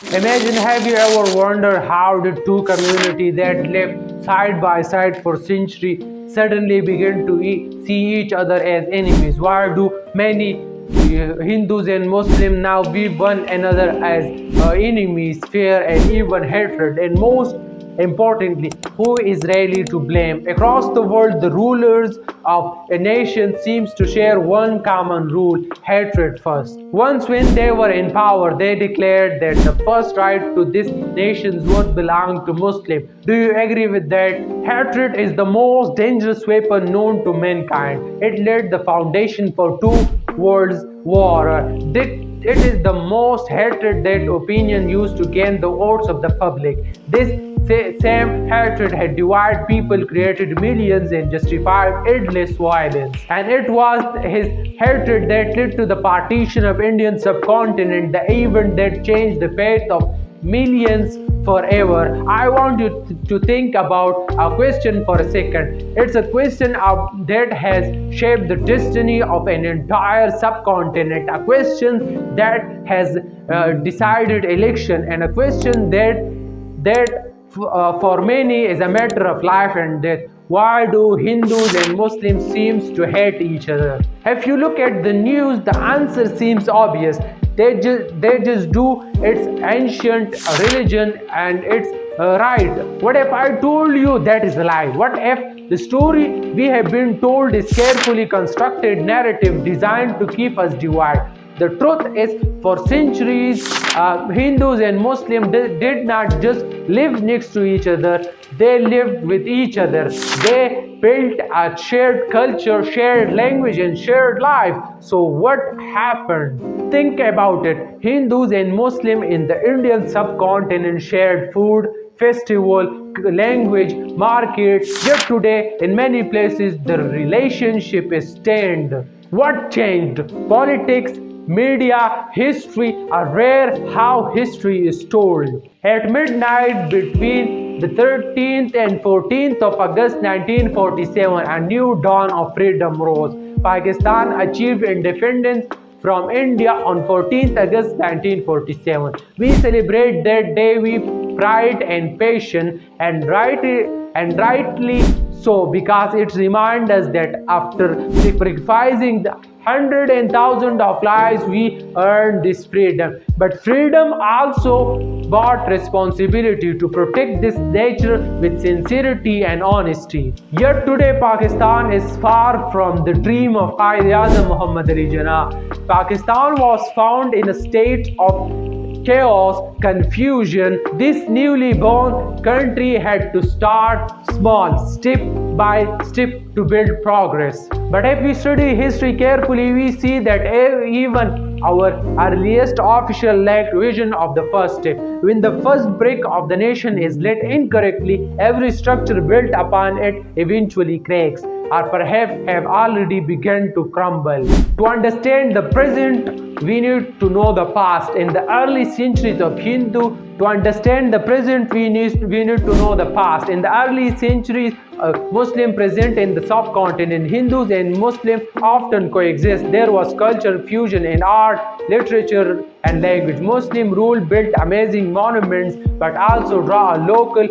Imagine, have you ever wondered how did two communities that lived side by side for centuries suddenly begin to see each other as enemies? Why do many Hindus and Muslims now view one another as enemies, fear, and even hatred? And most importantly, who is really to blame? Across the world, the rulers of a nation seems to share one common rule: hatred first. Once when they were in power, they declared that the first right to this nation would belong to Muslims. Do you agree with that? Hatred is the most dangerous weapon known to mankind. It laid the foundation for two worlds war. It is the most hatred that opinion used to gain the votes of the public. This same hatred had divided people, created millions, and justified endless violence. And it was his hatred that led to the partition of Indian subcontinent, the event that changed the fate of millions forever. I want you to think about a question for a second. It's a question that has shaped the destiny of an entire subcontinent, a question that has decided election, and a question that for many is a matter of life and death. Why do Hindus and Muslims seem to hate each other? If you look at the news, the answer seems obvious. They just do. It's ancient religion and it's right. What if I told you that is a lie? What if the story we have been told is carefully constructed narrative designed to keep us divided? The truth is, for centuries, Hindus and Muslims did not just live next to each other, they lived with each other. They built a shared culture, shared language, and shared life. So, what happened? Think about it. Hindus and Muslims in the Indian subcontinent shared food, festival, language, market. Yet today, in many places, the relationship is strained. What changed? Politics, media, history are rare how history is told. At midnight between the 13th and 14th of August 1947, a new dawn of freedom rose. Pakistan achieved independence from India on 14th August 1947. We celebrate that day with pride and passion, and rightly so, because it reminds us that after sacrificing the hundred and thousand of lives, we earned this freedom. But freedom also brought responsibility to protect this nature with sincerity and honesty. Yet today, Pakistan is far from the dream of Quaid-e-Azam Muhammad Ali Jinnah. Pakistan was found in a state of chaos, confusion. This newly born country had to start small, step by step to build progress. But if we study history carefully, we see that even our earliest official lacked vision of the first step. When the first brick of the nation is laid incorrectly, every structure built upon it eventually cracks, or perhaps have already begun to crumble. To understand the present, we need to know the past. In the early centuries of Hindu, to understand the present, we need to know the past. In the early centuries, Muslim present in the subcontinent, Hindus and Muslims often coexist. There was cultural fusion in art, literature, and language. Muslim rule built amazing monuments, but also draw a local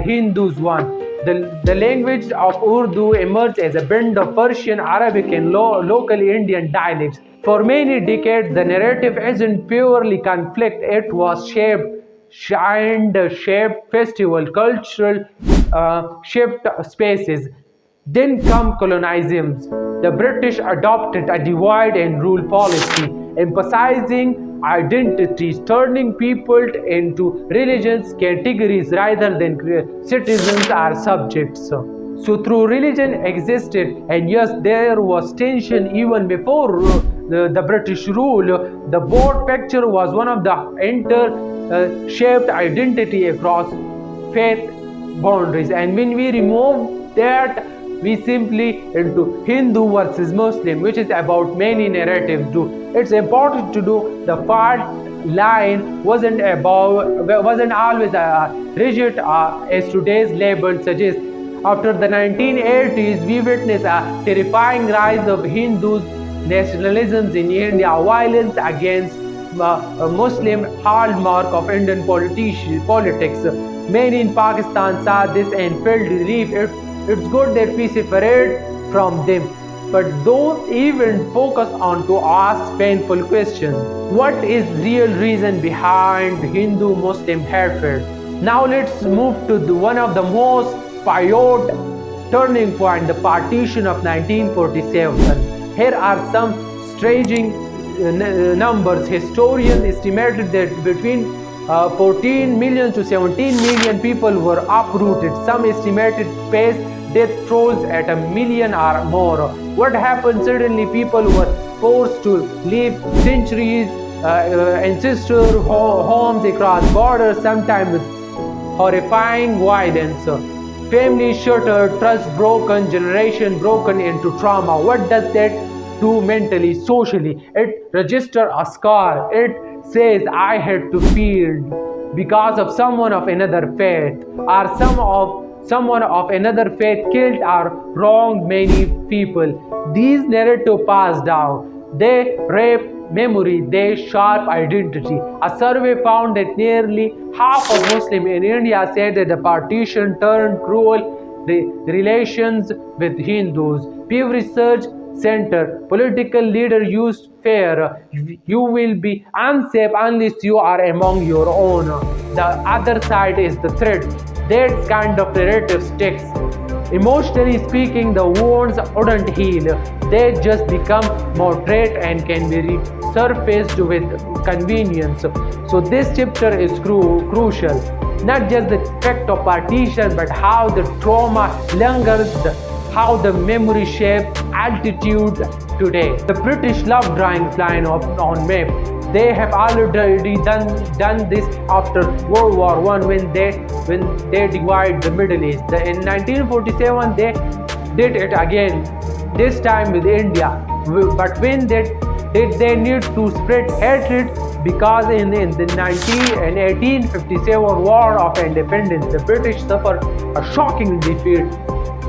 Hindus one. The language of Urdu emerged as a blend of Persian, Arabic, and local Indian dialects. For many decades, the narrative isn't purely conflict, it was shaped festival, cultural shaped spaces. Then come colonialism. The British adopted a divide and rule policy, emphasizing identities, turning people into religious categories rather than citizens or subjects. So through religion existed, and yes, there was tension even before the British rule. The board picture was one of the shaped identity across faith boundaries, and when we remove that, we simply into Hindu versus Muslim, which is about many narratives do. It's important to do the fault line wasn't always rigid as today's label suggests. After the 1980s, we witnessed a terrifying rise of Hindu nationalism in India. Violence against Muslim hallmark of Indian politics. Many in Pakistan saw this and felt relief. It's good that we separate from them, but don't even focus on to ask painful questions. What is real reason behind Hindu-Muslim hatred? Now let's move to one of the most pivotal turning point, the partition of 1947. Here are some striking numbers. Historians estimated that between 14 million to 17 million people were uprooted. Some estimated pace death tolls at 1 million or more. What happened? Suddenly people were forced to leave centuries, ancestral homes across borders, sometimes with horrifying violence. Family shattered, trust broken, generation broken into trauma. What does that do mentally, socially? It registers a scar. It says I had to feel because of someone of another faith, or someone of another faith killed or wronged many people. These narratives pass down. They rape memory, they sharp identity. A survey found that nearly half of Muslims in India said that the partition turned cruel relations with Hindus. Pew Research Center political leader used fear. You will be unsafe unless you are among your own. The other side is the threat. That kind of narrative sticks. Emotionally speaking, the wounds wouldn't heal. They just become moderate and can be resurfaced with convenience. So this chapter is crucial. Not just the fact of partition, but how the trauma lingers, how the memory shapes attitude today. The British love drawing line on map. They have already done this after World War I when they divide the Middle East. In 1947 they did it again, this time with India. But when did they need to spread hatred? Because in the 1857 War of Independence, the British suffered a shocking defeat.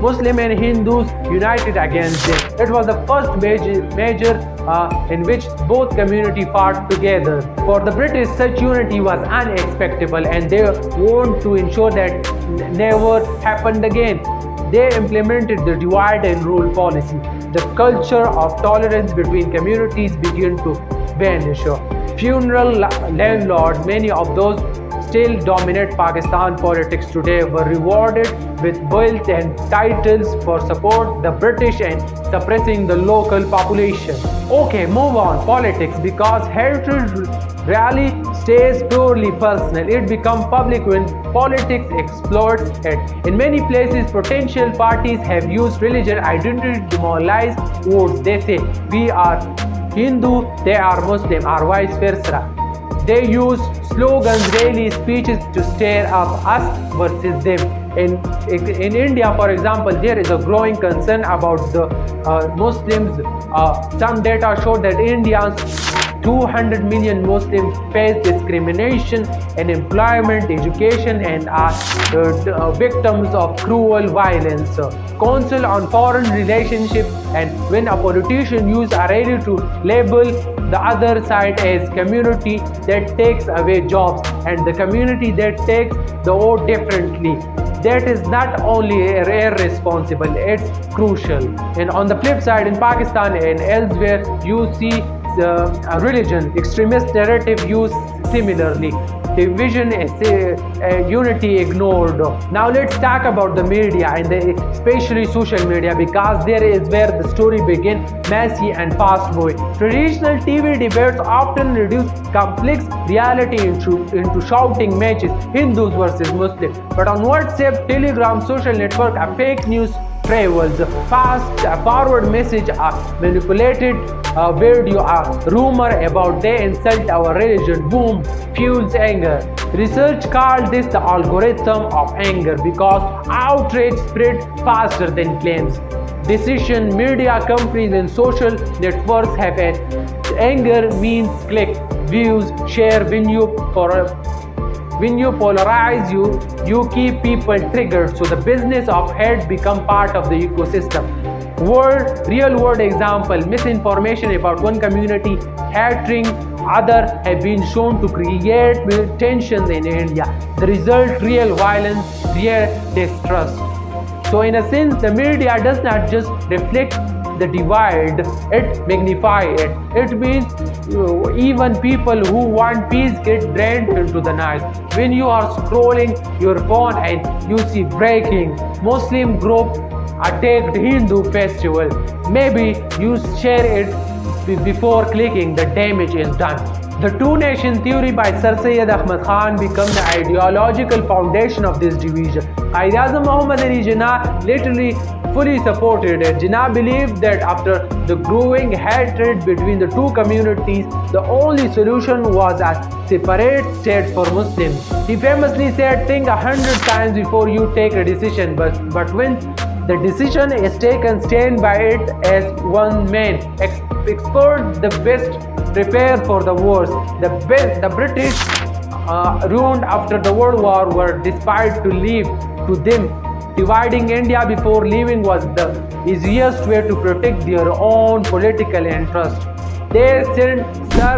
Muslims and Hindus united against them. It was the first major in which both communities fought together. For the British, such unity was unexpected, and they wanted to ensure that never happened again. They implemented the divide and rule policy. The culture of tolerance between communities began to vanish. Funeral landlords, many of those still dominate Pakistan politics today, were rewarded with wealth and titles for support the British and suppressing the local population. Okay, move on. Politics, because hatred rarely stays purely personal. It becomes public when politics exploits it. In many places, potential parties have used religion identity to demoralize votes. They say, we are Hindu, they are Muslim, or vice versa. They use slogans, rally speeches to stir up us versus them. In India, for example, there is a growing concern about the Muslims. Some data show that India's 200 million Muslims face discrimination in employment, education, and are victims of cruel violence. Council on Foreign Relations, and when a politician uses a rally to label the other side as community that takes away jobs and the community that takes the vote differently, that is not only irresponsible, it's crucial. And on the flip side, in Pakistan and elsewhere, you see religion extremist narrative used similarly. Division is unity ignored. Now let's talk about the media, and especially social media, because there is where the story begins, messy and fast moving. Traditional TV debates often reduce complex reality into shouting matches, Hindus versus Muslims. But on WhatsApp, Telegram, social network, a fake news travels fast. A forward message, a manipulated video, a rumor about they insult our religion, boom, fuels anger. Research called this the algorithm of anger because outrage spread faster than claims. Decision media companies and social networks have an anger means click, views, share. When you polarize, you keep people triggered. So the business of hate become part of the ecosystem. Real world example, misinformation about one community, hatring Others have been shown to create tensions in India. The result, real violence, real distrust. So in a sense, the media does not just reflect the divide, it magnifies it. It means even people who want peace get drained into the noise. When you are scrolling your phone and you see breaking, Muslim group attacked Hindu festival, maybe you share it before clicking, the damage is done. The two-nation theory by Sir Syed Ahmad Khan became the ideological foundation of this division. Quaid-e-Azam Muhammad Ali Jinnah literally fully supported it. Jinnah believed that after the growing hatred between the two communities, the only solution was a separate state for Muslims. He famously said, "Think 100 times before you take a decision, but when the decision is taken, stand by it as one man." Expert the best prepare for the worst. The British ruined after the World War were despite to leave to them. Dividing India before leaving was the easiest way to protect their own political interest. They sent Sir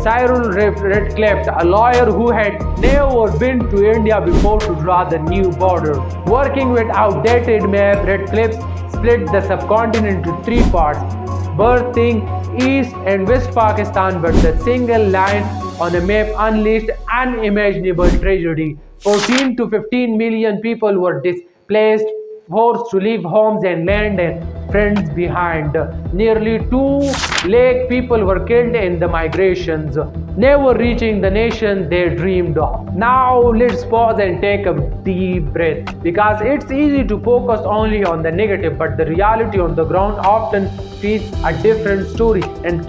Cyril Ratcliffe, a lawyer who had never been to India before, to draw the new border. Working with outdated map, Ratcliffe split the subcontinent into three parts, birthing East and West Pakistan, but the single line on a map unleashed unimaginable tragedy. 14 to 15 million people were displaced, forced to leave homes and land and friends behind. Nearly 2 lakh people were killed in the migrations, never reaching the nation they dreamed of. Now let's pause and take a deep breath, because it's easy to focus only on the negative, but the reality on the ground often feeds a different story. In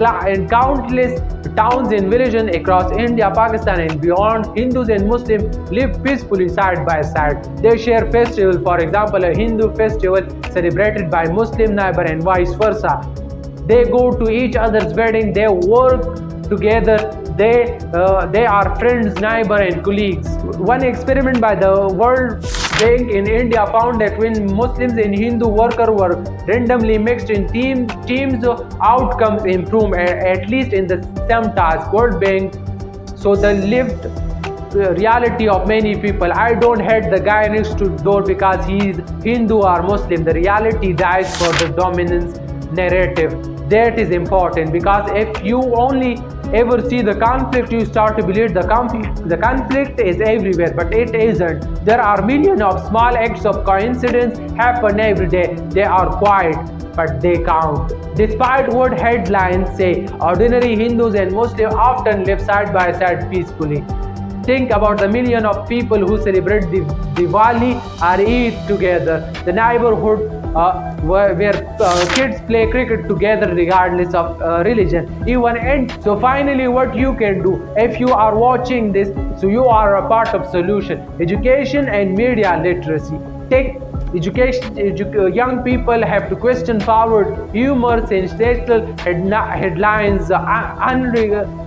countless towns and villages across India, Pakistan and beyond, Hindus and Muslims live peacefully side by side. They share festivals, for example, a Hindu festival celebrated by Muslim neighbor and vice versa. They go to each other's wedding, they work together, they are friends, neighbor and colleagues. One experiment by the World Bank in India found that when Muslims and Hindu workers were randomly mixed in teams, outcomes improved, at least in the same task. World Bank, so the lived reality of many people. I don't hate the guy next to door because he is Hindu or Muslim. The reality dies for the dominance narrative. That is important, because if you only ever see the conflict, you start to believe the conflict is everywhere, but it isn't. There are millions of small acts of coincidence happen every day. They are quiet, but they count. Despite what headlines say, ordinary Hindus and Muslims often live side by side peacefully. Think about the million of people who celebrate Diwali or Eid together. The neighborhood where kids play cricket together regardless of religion. So finally, what you can do if you are watching this, so you are a part of solution. Education and media literacy. Take education. Young people have to question forward humor, sensational headlines,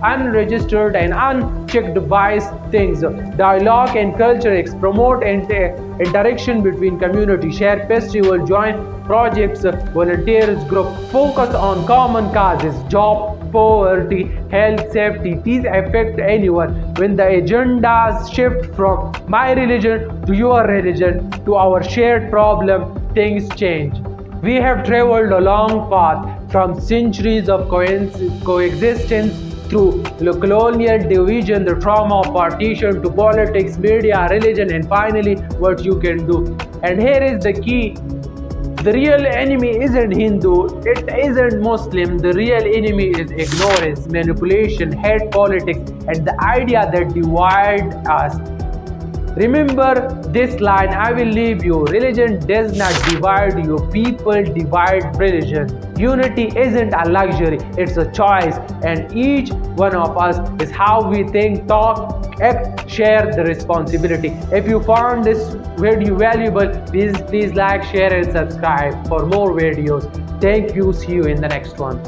unregistered and unchecked bias things. Dialogue and culture promote interaction between communities. Share festival, join projects, volunteers group, focus on common causes, job, poverty, health, safety. These affect anyone. When the agendas shift from my religion to your religion to our shared problem, things change. We have traveled a long path from centuries of coexistence through colonial division, the trauma of partition, to politics, media, religion, and finally what you can do. And here is the key. The real enemy isn't Hindu, it isn't Muslim. The real enemy is ignorance, manipulation, hate politics, and the idea that divide us. Remember this line, I will leave you. Religion does not divide you, people divide religion. Unity isn't a luxury, it's a choice, and each one of us is how we think, talk, act, share the responsibility. If you found this video valuable, please like, share and subscribe for more videos. Thank you. See you in the next one.